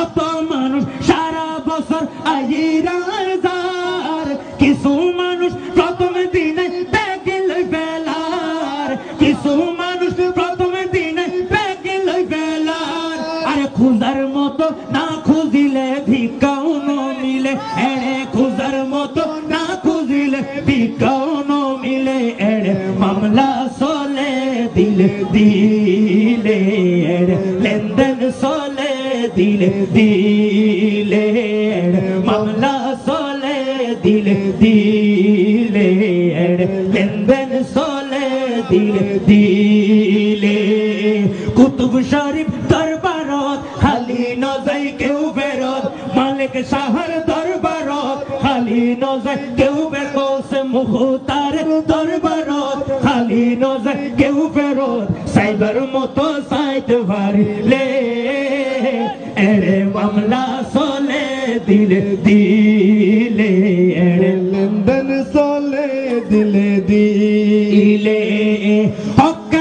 অত মানুষ সারা বছর আইরার যার, কিছু মানুষ প্রথম দিনে ব্যাগে লই বেলার, কিছু মানুষ প্রথম দিনে ব্যাগে লই বেলার। আরে খুঁজার মতো না খুঁজিলে ভিক্ষাও ন মিলে, এড়ে খুঁজার মতো না খুঁজিলে ভিক্ষাও ন মিলে, এড়ে মামলা চলে দিলে দিলে, এড়ে লেনদেন চলে দিলে দিলে, এড়ে মামলা চলে দিলে দিলে, এড়ে লেনদেন চলে দিলে দিলে। কুতুব শরীফ দরবারত খালি নজাই কেউ বেরত, মালিক শাহর দরবারত খালি নজাই কেউ বেরত, মুখতার দরবারত খালি নজাই কেউ বেরত, সাইবার মতো সাইতে পারিলে এড়ে মামলা চলে দিলে দিলে, এড়ে লেনদেন চলে দিলে দিলে। দিলে হক